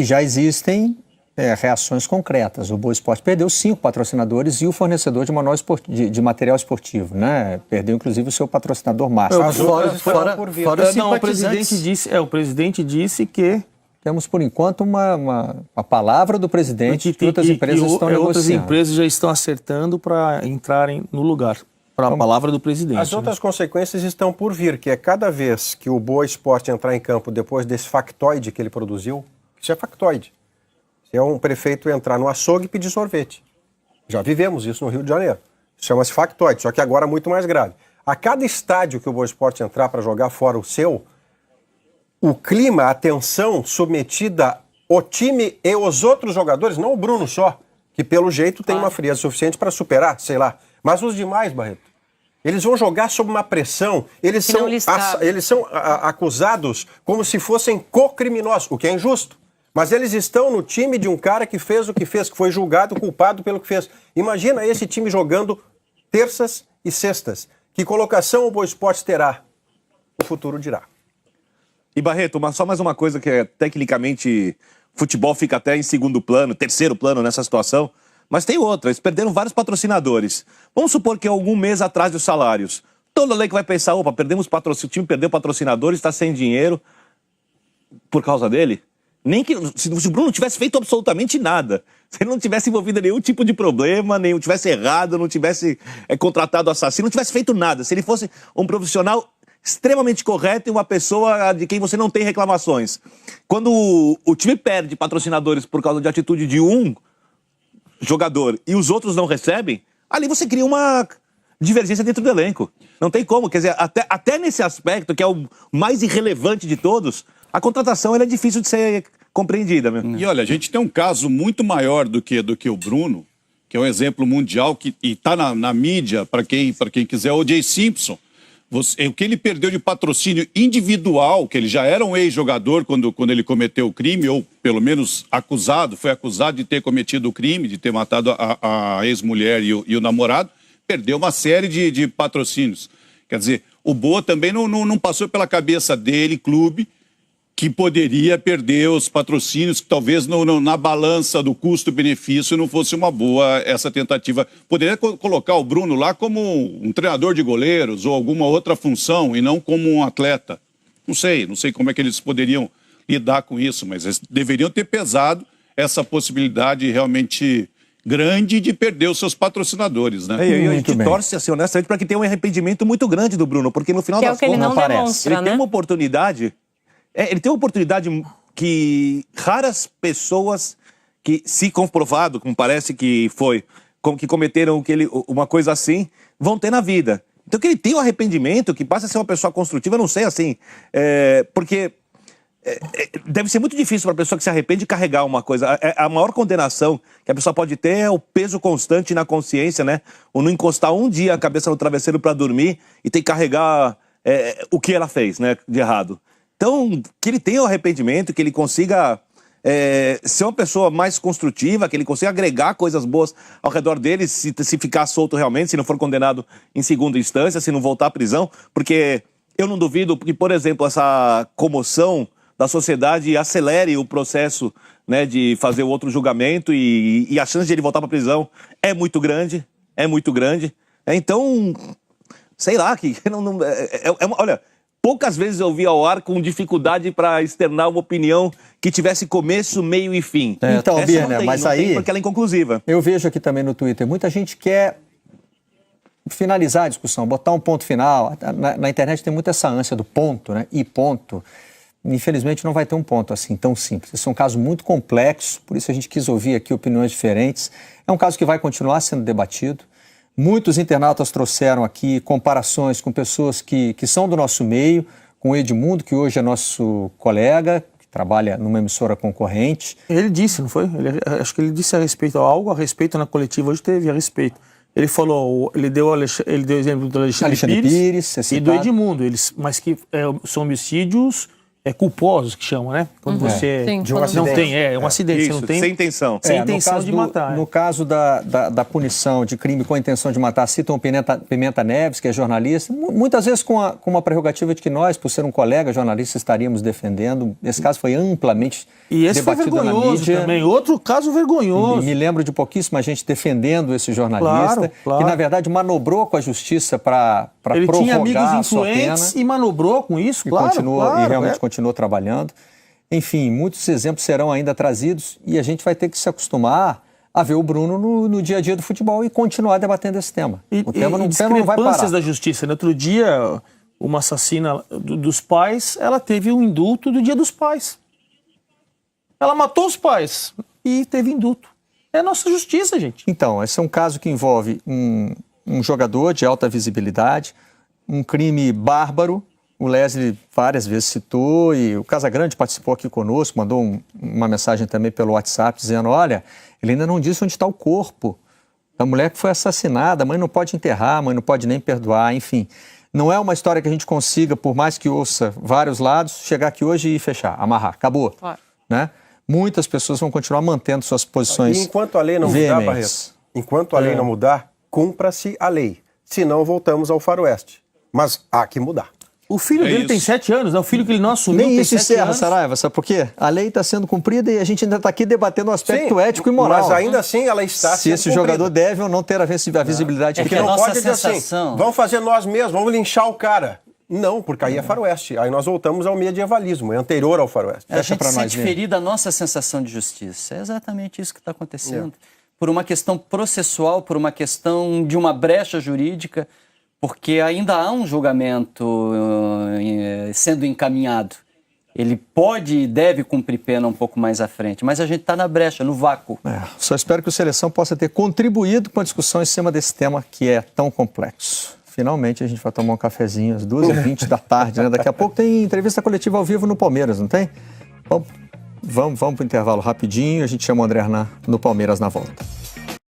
E já existem reações concretas. O Boa Esporte perdeu 5 patrocinadores e o fornecedor de material esportivo, né? Perdeu, inclusive, o seu patrocinador master. O presidente disse que... Temos, por enquanto, uma palavra do presidente que outras empresas estão negociando. Outras empresas já estão acertando para entrarem no lugar. Para a palavra do presidente. As outras consequências estão por vir, que é cada vez que o Boa Esporte entrar em campo depois desse factoide que ele produziu, isso é factoide. É um prefeito entrar no açougue e pedir sorvete. Já vivemos isso no Rio de Janeiro. Chama-se factoide, só que agora muito mais grave. A cada estádio que o Boa Esporte entrar para jogar fora o seu, o clima, a tensão submetida ao time e os outros jogadores, não o Bruno só, que pelo jeito tem uma frieza suficiente para superar, sei lá. Mas os demais, Barreto, eles vão jogar sob uma pressão, eles são acusados como se fossem co-criminosos, o que é injusto. Mas eles estão no time de um cara que fez o que fez, que foi julgado, culpado pelo que fez. Imagina esse time jogando terças e sextas. Que colocação o Boa Esporte terá? O futuro dirá. E Barreto, só mais uma coisa que é tecnicamente, futebol fica até em segundo plano, terceiro plano nessa situação, mas tem outra, eles perderam vários patrocinadores. Vamos supor que algum mês atrás dos salários, toda lei que vai pensar, opa, o time perdeu patrocinadores, está sem dinheiro por causa dele. Nem que se o Bruno não tivesse feito absolutamente nada, se ele não tivesse envolvido em nenhum tipo de problema, nem tivesse errado, não tivesse contratado assassino, não tivesse feito nada, se ele fosse um profissional extremamente correto e uma pessoa de quem você não tem reclamações. Quando o time perde patrocinadores por causa de atitude de um jogador e os outros não recebem, ali você cria uma divergência dentro do elenco. Não tem como, quer dizer, até nesse aspecto, que é o mais irrelevante de todos, a contratação ela é difícil de ser compreendida. Meu. E olha, a gente tem um caso muito maior do que o Bruno, que é um exemplo mundial e está na mídia, para quem quiser, o O.J. Simpson. O que ele perdeu de patrocínio individual, que ele já era um ex-jogador quando ele cometeu o crime, ou pelo menos foi acusado de ter cometido o crime, de ter matado a ex-mulher e o namorado, perdeu uma série de patrocínios. Quer dizer, o Boa também não passou pela cabeça dele, clube, que poderia perder os patrocínios, que talvez na balança do custo-benefício não fosse uma boa essa tentativa. Poderia colocar o Bruno lá como um treinador de goleiros ou alguma outra função e não como um atleta. Não sei como é que eles poderiam lidar com isso, mas eles deveriam ter pesado essa possibilidade realmente grande de perder os seus patrocinadores, né? A gente torce, assim, honestamente, para que tenha um arrependimento muito grande do Bruno, porque no final das contas não parece. Ele tem uma oportunidade... ele tem uma oportunidade que raras pessoas que, se comprovado, como parece que foi, que cometeram uma coisa assim, vão ter na vida. Então que ele tenha um arrependimento, que passe a ser uma pessoa construtiva, eu não sei, assim, porque deve ser muito difícil para a pessoa que se arrepende carregar uma coisa. A maior condenação que a pessoa pode ter é o peso constante na consciência, né? Ou não encostar um dia a cabeça no travesseiro para dormir e ter que carregar o que ela fez, né, de errado. Então, que ele tenha o arrependimento, que ele consiga ser uma pessoa mais construtiva, que ele consiga agregar coisas boas ao redor dele, se ficar solto realmente, se não for condenado em segunda instância, se não voltar à prisão, porque eu não duvido que, por exemplo, essa comoção da sociedade acelere o processo, né, de fazer o outro julgamento e a chance de ele voltar para a prisão é muito grande, Então, sei lá, olha... Poucas vezes eu vi ao ar com dificuldade para externar uma opinião que tivesse começo, meio e fim. Então, Birner, mas aí... porque ela é inconclusiva. Eu vejo aqui também no Twitter, muita gente quer finalizar a discussão, botar um ponto final. Na internet tem muito essa ânsia do ponto, né? E ponto. Infelizmente não vai ter um ponto assim tão simples. Esse é um caso muito complexo, por isso a gente quis ouvir aqui opiniões diferentes. É um caso que vai continuar sendo debatido. Muitos internautas trouxeram aqui comparações com pessoas que são do nosso meio, com o Edmundo, que hoje é nosso colega, que trabalha numa emissora concorrente. Ele disse, não foi? Acho que ele disse a respeito, algo a respeito na coletiva, hoje teve a respeito. Ele falou, ele deu exemplo do Alexandre Pires e do Edmundo, mas que são homicídios culposos, que chamam, né? Quando você Sim, de um quando- acidente. não tem, um acidente, você Isso, não tem... sem intenção. Sem no intenção caso de matar. No caso da punição de crime com a intenção de matar, citam o Pimenta Neves, que é jornalista, muitas vezes com uma prerrogativa de que nós, por ser um colega jornalista, estaríamos defendendo. Esse caso foi amplamente E esse foi debatido na vergonhoso mídia. também, outro caso vergonhoso. Me lembro de pouquíssima gente defendendo esse jornalista, Claro, claro. que na verdade manobrou com a justiça para Ele tinha prorrogar amigos a sua pena. influentes e manobrou com isso, E, claro, claro, realmente continuou trabalhando. Enfim, muitos exemplos serão ainda trazidos e a gente vai ter que se acostumar a ver o Bruno no dia a dia do futebol e continuar debatendo esse tema. O tema não vai parar. Discrepâncias da justiça. No outro dia, uma assassina dos pais, ela teve um indulto do Dia dos Pais. Ela matou os pais e teve indulto. É a nossa justiça, gente. Então, esse é um caso que envolve um jogador de alta visibilidade, um crime bárbaro. O Leslie várias vezes citou e o Casagrande participou aqui conosco, mandou uma mensagem também pelo WhatsApp dizendo, olha, ele ainda não disse onde está o corpo da mulher que foi assassinada, a mãe não pode enterrar, a mãe não pode nem perdoar, enfim. Não é uma história que a gente consiga, por mais que ouça vários lados, chegar aqui hoje e fechar, amarrar, acabou. Claro. Né? Muitas pessoas vão continuar mantendo suas posições E enquanto a lei não mudar, veementes. Barreto, enquanto a lei não mudar, cumpra-se a lei. Senão voltamos ao faroeste. Mas há que mudar. O filho dele isso. tem 7 anos, né? O filho que ele não assumiu Nem tem isso 7 encerra, anos. Saraiva, sabe por quê? A lei está sendo cumprida e a gente ainda está aqui debatendo o aspecto Sim, ético e moral. Mas ainda assim ela está se sendo esse cumprida. jogador deve ou não ter a visibilidade É que que tem. a Não nossa pode dizer sensação- assim, vamos fazer nós mesmos, vamos linchar o cara. Não, porque aí é faroeste. Aí nós voltamos ao medievalismo, é anterior ao faroeste. A Fecha gente pra nós, sente Vini. ferida a nossa sensação de justiça. É exatamente isso que está acontecendo. Por uma questão processual, por uma questão de uma brecha jurídica, porque ainda há um julgamento sendo encaminhado. Ele pode e deve cumprir pena um pouco mais à frente, mas a gente está na brecha, no vácuo. Só espero que o Seleção possa ter contribuído com a discussão em cima desse tema que é tão complexo. Finalmente a gente vai tomar um cafezinho às 2h20 da tarde, né? Daqui a pouco tem entrevista coletiva ao vivo no Palmeiras, não tem? Vamos para o intervalo rapidinho, a gente chama o André Hernan no Palmeiras na volta.